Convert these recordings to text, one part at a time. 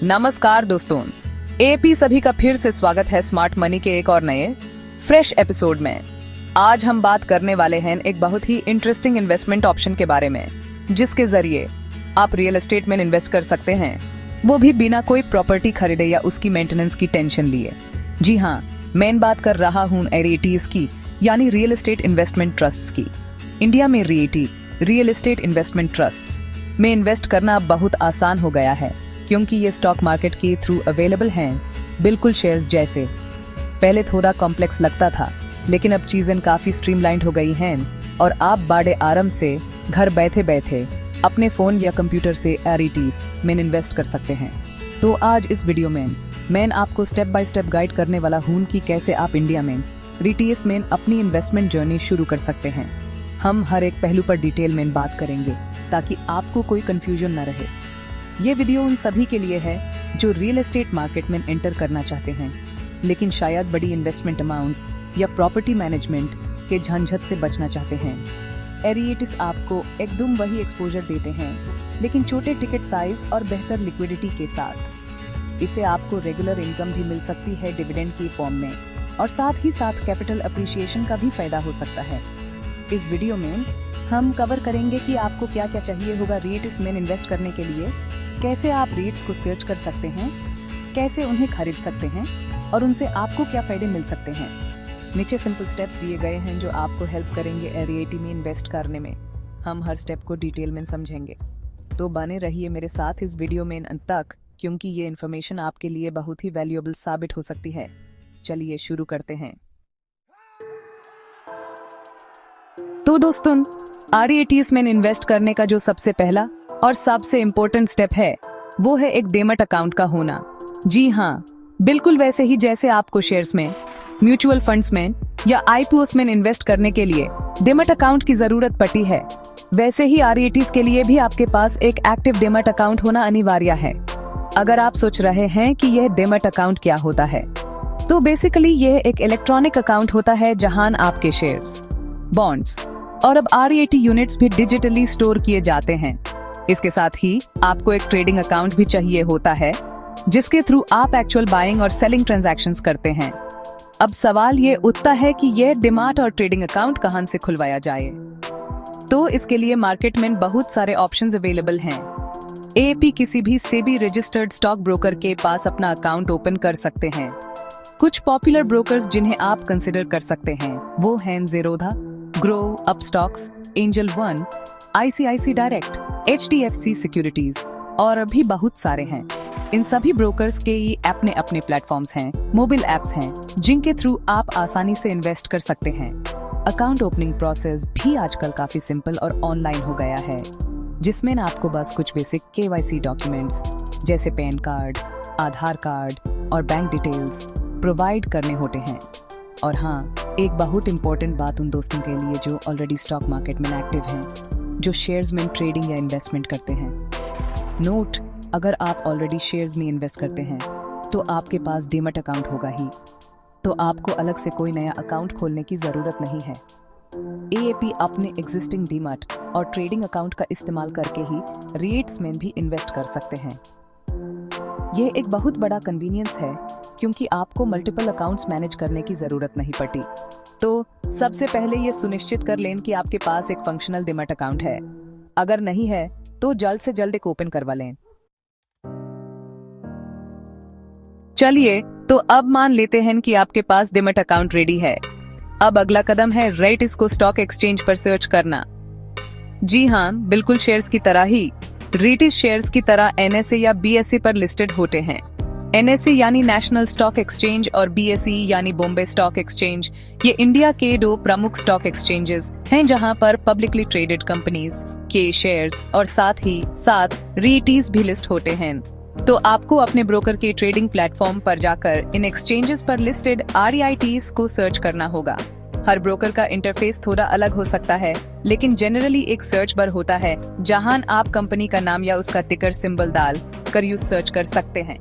नमस्कार दोस्तों, एपी सभी का फिर से स्वागत है स्मार्ट मनी के एक और नए फ्रेश एपिसोड में। आज हम बात करने वाले हैं एक बहुत ही इंटरेस्टिंग इन्वेस्टमेंट ऑप्शन के बारे में, जिसके जरिए आप रियल एस्टेट में इन्वेस्ट कर सकते हैं, वो भी बिना कोई प्रॉपर्टी खरीदे या उसकी मेंटेनेंस की टेंशन लिए। जी हाँ, मैं बात कर रहा हूँ REITs की, यानी रियल एस्टेट इन्वेस्टमेंट ट्रस्ट्स की। इंडिया में REIT real estate investment trusts में इन्वेस्ट करना अब बहुत आसान हो गया है, क्योंकि ये स्टॉक मार्केट के थ्रू अवेलेबल हैं, बिल्कुल शेयर्स जैसे। पहले थोड़ा कॉम्प्लेक्स लगता था, लेकिन अब चीजें काफी स्ट्रीमलाइंड हो गई हैं और आप बड़े आराम से घर बैठे बैठे अपने फोन या कंप्यूटर से REITs में इन्वेस्ट कर सकते हैं। तो आज इस वीडियो में मैं आपको स्टेप बाय स्टेप गाइड करने वाला हूँ कि कैसे आप इंडिया में REITs में अपनी इन्वेस्टमेंट जर्नी शुरू कर सकते हैं। हम हर एक पहलू पर डिटेल में बात करेंगे ताकि आपको कोई कंफ्यूजन न रहे। ये वीडियो उन सभी के लिए है जो रियल एस्टेट मार्केट में एंटर करना चाहते हैं, लेकिन शायद बड़ी इन्वेस्टमेंट अमाउंट या प्रॉपर्टी मैनेजमेंट के झंझट से बचना चाहते हैं। REITs आपको एकदम वही एक्सपोजर देते हैं, लेकिन छोटे टिकट साइज और बेहतर लिक्विडिटी के साथ। इसे आपको रेगुलर इनकम भी मिल सकती है डिविडेंड की फॉर्म में, और साथ ही साथ कैपिटल अप्रिसिएशन का भी फायदा हो सकता है। इस वीडियो में हम कवर करेंगे कि आपको क्या क्या चाहिए होगा REITs में इन्वेस्ट करने के लिए, कैसे आप REITs को सर्च कर सकते हैं, कैसे उन्हें खरीद सकते हैं और उनसे आपको क्या फायदे मिल सकते हैं। नीचे सिंपल स्टेप्स दिए गए हैं जो आपको हेल्प करेंगे REIT में इन्वेस्ट करने में। हम हर स्टेप को डिटेल में समझेंगे, तो बने रहिए मेरे साथ इस वीडियो में अंत तक, क्योंकि ये इन्फॉर्मेशन आपके लिए बहुत ही वैल्यूएबल साबित हो सकती है। चलिए शुरू करते हैं। तो दोस्तों, REITs में इन्वेस्ट करने का जो सबसे पहला और सबसे इम्पोर्टेंट स्टेप है, वो है एक डीमैट अकाउंट का होना। जी हाँ, बिल्कुल वैसे ही जैसे आपको शेयर्स में, म्यूचुअल फंड्स में या IPOs में इन्वेस्ट करने के लिए डीमैट अकाउंट की जरूरत पड़ती है, वैसे ही REITs के लिए भी आपके पास एक एक्टिव डीमैट अकाउंट होना अनिवार्य है। अगर आप सोच रहे हैं कि यह डीमैट अकाउंट क्या होता है, तो बेसिकली यह एक इलेक्ट्रॉनिक अकाउंट होता है जहां आपके शेयर्स, बॉन्ड्स और अब REIT यूनिट्स भी डिजिटली स्टोर किए जाते हैं। इसके साथ ही आपको एक ट्रेडिंग अकाउंट भी चाहिए होता है, जिसके थ्रू आप एक्चुअल बाइंग और सेलिंग ट्रांजैक्शंस करते हैं। अब सवाल ये उठता है कि यह डीमैट और ट्रेडिंग अकाउंट कहां से खुलवाया जाए। तो इसके लिए मार्केट में बहुत सारे ऑप्शंस अवेलेबल हैं। AAP किसी भी सेबी रजिस्टर्ड स्टॉक ब्रोकर के पास अपना अकाउंट ओपन कर सकते हैं। कुछ पॉपुलर ब्रोकर्स जिन्हें आप कंसिडर कर सकते हैं वो हैं Zerodha, grow, Upstox, angel one, ICICI direct, HDFC securities और भी बहुत सारे हैं। इन सभी ब्रोकर्स के ये अपने अपने प्लेटफॉर्म्स हैं, मोबाइल एप्स हैं, जिनके थ्रू आप आसानी से इन्वेस्ट कर सकते हैं। अकाउंट ओपनिंग प्रोसेस भी आजकल काफी सिंपल और ऑनलाइन हो गया है, जिसमें आपको बस कुछ बेसिक KYC डॉक्यूमेंट्स जैसे पैन कार्ड, आधार कार्ड और बैंक डिटेल्स प्रोवाइड करने होते हैं। और हाँ, एक बहुत इंपॉर्टेंट बात उन दोस्तों के लिए जो ऑलरेडी स्टॉक मार्केट में एक्टिव हैं, जो शेयर्स में ट्रेडिंग या इन्वेस्टमेंट करते हैं। नोट, अगर आप ऑलरेडी शेयर्स में इन्वेस्ट करते हैं तो आपके पास डीमैट अकाउंट होगा ही, तो आपको अलग से कोई नया अकाउंट खोलने की जरूरत नहीं है। AAP अपने एग्जिस्टिंग डीमैट और ट्रेडिंग अकाउंट का इस्तेमाल करके ही REITs में भी इन्वेस्ट कर सकते हैं। यह एक बहुत बड़ा कन्वीनियंस है, क्योंकि आपको मल्टीपल अकाउंट्स मैनेज करने की जरूरत नहीं पड़ती। तो सबसे पहले ये सुनिश्चित कर लें कि आपके पास एक फंक्शनल डीमैट अकाउंट है। अगर नहीं है तो जल्द से जल्द एक ओपन करवा लें। चलिए, तो अब मान लेते हैं कि आपके पास डीमैट अकाउंट रेडी है। अब अगला कदम है REITs को स्टॉक एक्सचेंज पर सर्च करना। जी हाँ, बिल्कुल शेयर्स की तरह ही REITs शेयर्स की तरह NSE या BSE पर लिस्टेड होते हैं। NSE यानी नेशनल स्टॉक एक्सचेंज और BSE यानी बॉम्बे स्टॉक एक्सचेंज, ये इंडिया के दो प्रमुख स्टॉक एक्सचेंजेस हैं जहां पर पब्लिकली ट्रेडेड कंपनीज के शेयर्स और साथ ही साथ REITs भी लिस्ट होते हैं। तो आपको अपने ब्रोकर के ट्रेडिंग प्लेटफॉर्म पर जाकर इन एक्सचेंजेस पर लिस्टेड REITs को सर्च करना होगा। हर ब्रोकर का इंटरफेस थोड़ा अलग हो सकता है, लेकिन जनरली एक सर्च बार होता है जहां आप कंपनी का नाम या उसका टिकर सिंबल डाल कर यूज सर्च कर सकते हैं।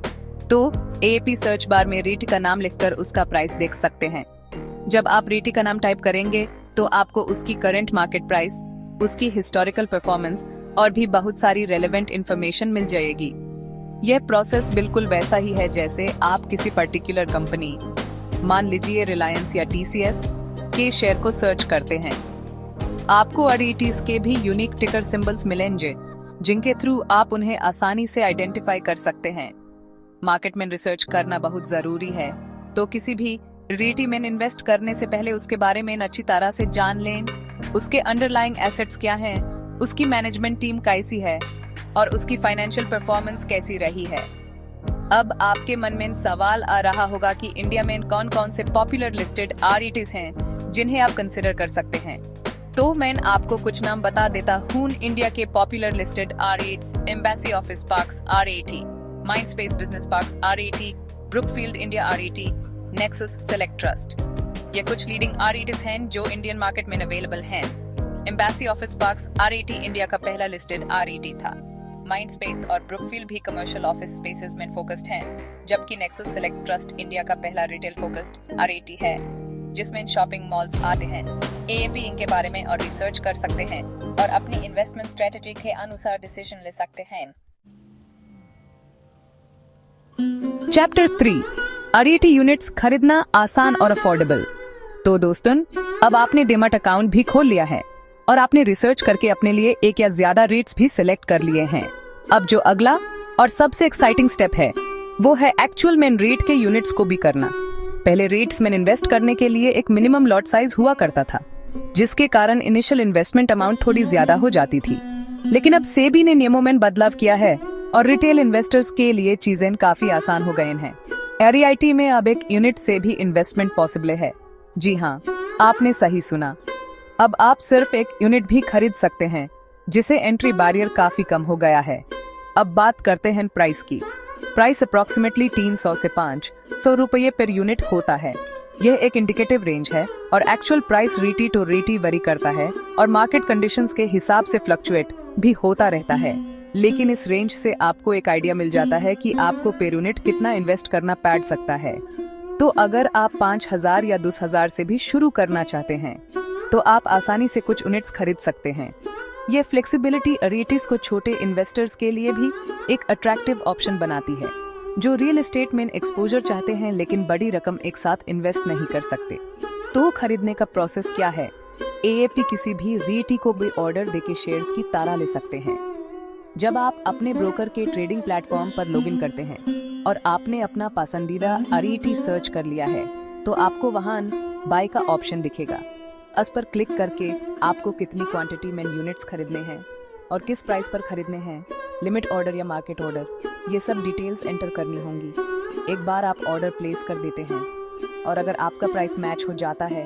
तो AAP सर्च बार में REIT का नाम लिखकर उसका प्राइस देख सकते हैं। जब आप REIT का नाम टाइप करेंगे तो आपको उसकी करंट मार्केट प्राइस, उसकी हिस्टोरिकल परफॉर्मेंस और भी बहुत सारी रेलेवेंट इंफॉर्मेशन मिल जाएगी। यह प्रोसेस बिल्कुल वैसा ही है जैसे आप किसी पर्टिकुलर कंपनी, मान लीजिए रिलायंस या टीसीएस, के शेयर को सर्च करते हैं। आपको आरईटीज के भी यूनिक टिकर सिंबल्स मिलेंगे जिनके थ्रू आप उन्हें आसानी से आइडेंटिफाई कर सकते हैं। मार्केट में रिसर्च करना बहुत जरूरी है, तो किसी भी REIT में इन्वेस्ट करने से पहले उसके बारे में अच्छी तरह से जान लें। उसके अंडरलाइंग एसेट्स क्या हैं, उसकी मैनेजमेंट टीम कैसी है और उसकी फाइनेंशियल परफॉर्मेंस कैसी रही है। अब आपके मन में सवाल आ रहा होगा कि इंडिया में कौन कौन से पॉपुलर लिस्टेड REITs हैं जिन्हें आप कंसिडर कर सकते हैं। तो मैं आपको कुछ नाम बता देता हूँ। इंडिया के popular listed REITs: embassy office parks REIT, Mindspace business parks REIT, Brookfield India REIT, nexus select trust. ये कुछ लीडिंग REITs हैं जो इंडियन मार्केट में अवेलेबल हैं। Embassy office parks REIT India का पहला लिस्टेड REIT था। माइंडस्पेस और ब्रुकफील्ड भी कमर्शियल ऑफिस स्पेसेस में फोकस्ड हैं, जबकि नेक्सस सेलेक्ट ट्रस्ट इंडिया का पहला रिटेल फोकस्ड REIT है जिसमें शॉपिंग मॉल्स आते हैं। AAP इनके बारे में और रिसर्च कर सकते हैं और अपनी इन्वेस्टमेंट स्ट्रेटेजी के अनुसार डिसीजन ले सकते हैं। चैप्टर 3: REIT यूनिट्स खरीदना आसान और अफोर्डेबल। तो दोस्तों, अब आपने डीमैट अकाउंट भी खोल लिया है और आपने रिसर्च करके अपने लिए एक या ज्यादा REITs भी सिलेक्ट कर लिए हैं। अब जो अगला और सबसे एक्साइटिंग स्टेप है वो है एक्चुअल में REIT के यूनिट्स को भी करना। पहले REITs में इन्वेस्ट करने के लिए एक मिनिमम लॉट साइज हुआ करता था, जिसके कारण इनिशियल इन्वेस्टमेंट अमाउंट थोड़ी ज्यादा हो जाती थी। लेकिन अब सेबी ने नियमों में बदलाव किया है और रिटेल इन्वेस्टर्स के लिए चीजें काफी आसान हो गए हैं। REIT में अब एक यूनिट से भी इन्वेस्टमेंट पॉसिबल है। जी हाँ, आपने सही सुना। अब आप सिर्फ एक यूनिट भी खरीद सकते हैं, जिसे एंट्री बैरियर काफी कम हो गया है। अब बात करते हैं प्राइस की। प्राइस अप्रोक्सीमेटली 300 से 500 रुपये पर यूनिट होता है। यह एक इंडिकेटिव रेंज है और actual price REIT to REIT vary करता है और मार्केट कंडीशंस के हिसाब से फ्लक्चुएट भी होता रहता है। लेकिन इस रेंज से आपको एक आइडिया मिल जाता है कि आपको पर यूनिट कितना इन्वेस्ट करना पड़ सकता है। तो अगर आप 5,000 या 10,000 से भी शुरू करना चाहते हैं तो आप आसानी से कुछ यूनिट्स खरीद सकते हैं। ये फ्लेक्सिबिलिटी REITs को छोटे इन्वेस्टर्स के लिए भी एक अट्रैक्टिव ऑप्शन बनाती है, जो रियल एस्टेट में एक्सपोजर चाहते हैं लेकिन बड़ी रकम एक साथ इन्वेस्ट नहीं कर सकते। तो खरीदने का प्रोसेस क्या है? AAP किसी भी REIT को भी ऑर्डर देके शेयर्स की तारा ले सकते हैं। जब आप अपने ब्रोकर के ट्रेडिंग प्लेटफॉर्म पर लॉगिन करते हैं और आपने अपना पसंदीदा REIT सर्च कर लिया है, तो आपको वहां बाय का ऑप्शन दिखेगा। उस पर क्लिक करके आपको कितनी क्वांटिटी में यूनिट्स खरीदने हैं और किस प्राइस पर खरीदने हैं, लिमिट ऑर्डर या मार्केट ऑर्डर, ये सब डिटेल्स एंटर करनी होंगी। एक बार आप ऑर्डर प्लेस कर देते हैं और अगर आपका प्राइस मैच हो जाता है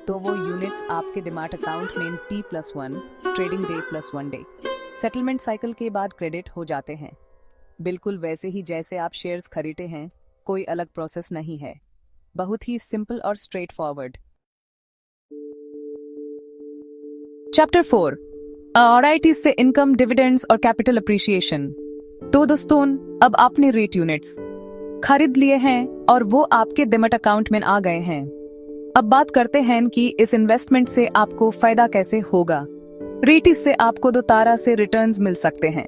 तो वो यूनिट्स आपके डीमैट अकाउंट में T+1 trading day +1 day settlement cycle के बाद क्रेडिट हो जाते हैं। बिल्कुल वैसे ही जैसे आप शेयर्स खरीदते हैं, कोई अलग प्रोसेस नहीं है। बहुत ही सिंपल और स्ट्रेट फॉरवर्ड। चैप्टर 4: REITs से इनकम, डिविडेंड्स और कैपिटल अप्रिसिएशन। तो दोस्तों, अब आपने REIT यूनिट्स खरीद लिए हैं और वो आपके डीमैट अकाउंट में आ गए हैं। अब बात करते हैं कि इस इन्वेस्टमेंट से आपको फायदा कैसे होगा। REITs से आपको 2 तरह से रिटर्न्स मिल सकते हैं।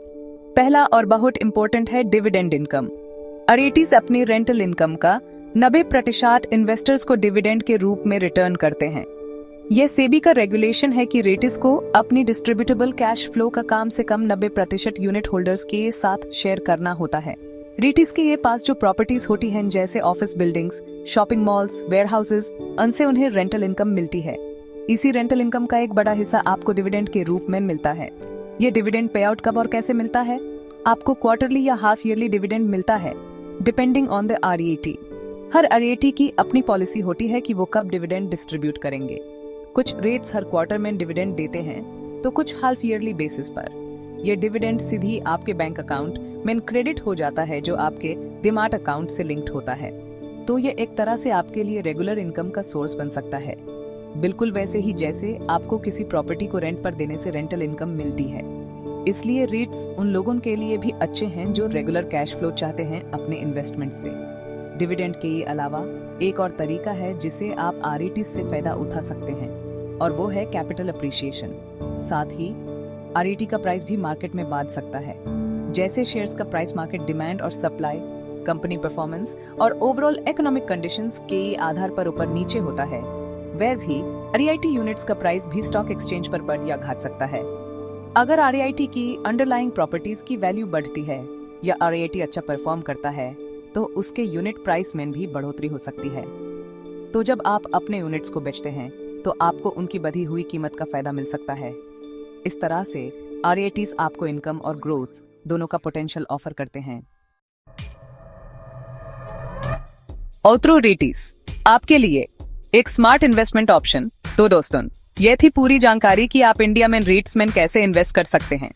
पहला और बहुत इंपॉर्टेंट है डिविडेंड इनकम। REITs अपनी रेंटल इनकम का 90% इन्वेस्टर्स को डिविडेंड के रूप में रिटर्न करते हैं। यह सेबी का रेगुलेशन है कि REITs को अपनी डिस्ट्रीब्यूटेबल कैश फ्लो का कम से कम 90% यूनिट होल्डर्स के साथ शेयर करना होता है। REITs के ये पास जो प्रॉपर्टीज होती हैं, जैसे office buildings, shopping malls, warehouses, उनसे उन्हें रेंटल इनकम मिलती है। इसी रेंटल इनकम का एक बड़ा हिस्सा आपको डिविडेंड के रूप में मिलता है। ये डिविडेंड पे आउट कब और कैसे मिलता है? आपको क्वार्टरली या हाफ ईयरली डिविडेंड मिलता है, depending on the REIT। Her REIT की अपनी पॉलिसी होती है कि वो कब डिविडेंड डिस्ट्रीब्यूट करेंगे। कुछ REITs हर क्वार्टर में डिविडेंड देते हैं, तो कुछ हाफ ईयरली बेसिस पर। ये डिविडेंड सीधी आपके बैंक अकाउंट में क्रेडिट हो जाता है, जो आपके डीमैट अकाउंट से लिंक्ड होता है। तो ये एक तरह से आपके लिए रेगुलर इनकम का सोर्स बन सकता है, बिल्कुल वैसे ही जैसे आपको किसी प्रॉपर्टी को रेंट पर देने से रेंटल इनकम मिलती है। इसलिए REITs उन लोगों के लिए भी अच्छे हैं जो रेगुलर कैश फ्लो चाहते हैं अपने इन्वेस्टमेंट से। डिविडेंड के अलावा एक और तरीका है जिसे आप REITs से फायदा उठा सकते हैं, और वो है कैपिटल अप्रिसिएशन। साथ ही REIT का प्राइस भी मार्केट में बढ़ सकता है, जैसे शेयर्स का प्राइस मार्केट डिमांड और सप्लाई, कंपनी परफॉर्मेंस और ओवरऑल इकोनॉमिक कंडीशंस के आधार पर ऊपर नीचे होता है। वैसे ही REIT यूनिट्स का प्राइस भी स्टॉक एक्सचेंज पर बढ़ या घट सकता है। अगर REIT की अंडरलाइंग प्रॉपर्टीज की वैल्यू बढ़ती है या REIT अच्छा परफॉर्म करता है तो उसके यूनिट प्राइस में भी बढ़ोतरी हो सकती है। तो जब आप अपने यूनिट्स को बेचते हैं तो आपको उनकी बढ़ी हुई कीमत का फायदा मिल सकता है। इस तरह से REITs आपको इनकम और ग्रोथ दोनों का पोटेंशियल ऑफर करते हैं। ऑथोरिटीज आपके लिए एक स्मार्ट इन्वेस्टमेंट ऑप्शन। तो दोस्तों, यह थी पूरी जानकारी कि आप इंडिया में REITs में कैसे इन्वेस्ट कर सकते हैं।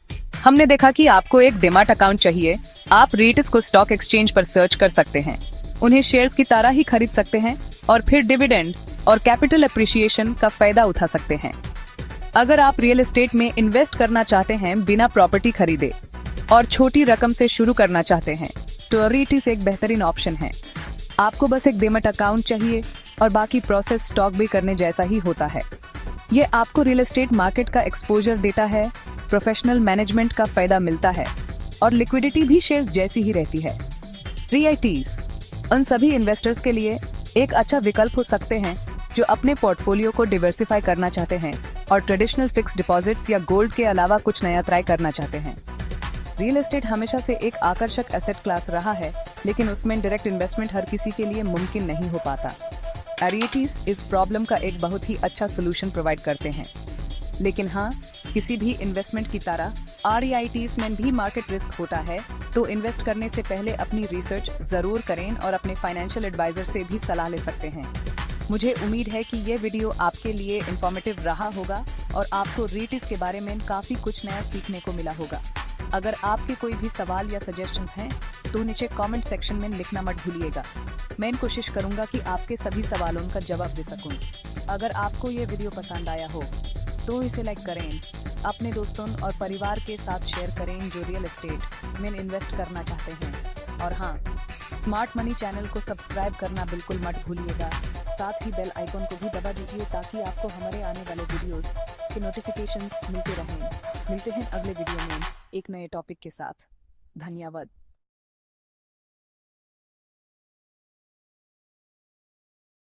हमने देखा कि आपको एक डीमैट अकाउंट चाहिए। आप REITs को स्टॉक एक्सचेंज पर सर्च कर सकते हैं, उन्हें शेयर्स की तरह ही खरीद सकते हैं और फिर डिविडेंड और कैपिटल अप्रिसिएशन का फायदा उठा सकते हैं। अगर आप रियल एस्टेट में इन्वेस्ट करना चाहते हैं बिना प्रॉपर्टी खरीदे और छोटी रकम से शुरू करना चाहते हैं तो REITs एक बेहतरीन ऑप्शन है। आपको बस एक डीमैट अकाउंट चाहिए और बाकी प्रोसेस स्टॉक भी करने जैसा ही होता है। ये आपको रियल एस्टेट मार्केट का एक्सपोजर देता है, प्रोफेशनल मैनेजमेंट का फायदा मिलता है और लिक्विडिटी भी शेयर्स जैसी ही रहती है। REITs उन सभी इन्वेस्टर्स के लिए एक अच्छा विकल्प हो सकते हैं जो अपने पोर्टफोलियो को डिवर्सिफाई करना चाहते हैं और ट्रेडिशनल फिक्स डिपॉजिट्स या गोल्ड के अलावा कुछ नया ट्राई करना चाहते हैं। रियल एस्टेट हमेशा से एक आकर्षक एसेट क्लास रहा है, लेकिन उसमें डायरेक्ट इन्वेस्टमेंट हर किसी के लिए मुमकिन नहीं हो पाता। REITs इस प्रॉब्लम का एक बहुत ही अच्छा सोल्यूशन प्रोवाइड करते हैं। लेकिन हाँ, किसी भी इन्वेस्टमेंट की तरह REITs में भी मार्केट रिस्क होता है, तो इन्वेस्ट करने से पहले अपनी रिसर्च जरूर करें और अपने फाइनेंशियल एडवाइजर से भी सलाह ले सकते हैं। मुझे उम्मीद है कि ये वीडियो आपके लिए इंफॉर्मेटिव रहा होगा और आपको REITs के बारे में काफी कुछ नया सीखने को मिला होगा। अगर आपके कोई भी सवाल या सजेशंस हैं तो नीचे कमेंट सेक्शन में लिखना मत भूलिएगा। मैं कोशिश करूंगा कि आपके सभी सवालों का जवाब दे सकूं। अगर आपको ये वीडियो पसंद आया हो तो इसे लाइक करें, अपने दोस्तों और परिवार के साथ शेयर करें जो रियल एस्टेट में इन्वेस्ट करना चाहते हैं। और हाँ, स्मार्ट मनी चैनल को सब्सक्राइब करना बिल्कुल मत भूलिएगा। साथ ही बेल आइकॉन को भी दबा दीजिए ताकि आपको हमारे आने वाले वीडियोस के नोटिफिकेशंस मिलते रहें। मिलते हैं अगले वीडियो में एक नए टॉपिक के साथ। धन्यवाद।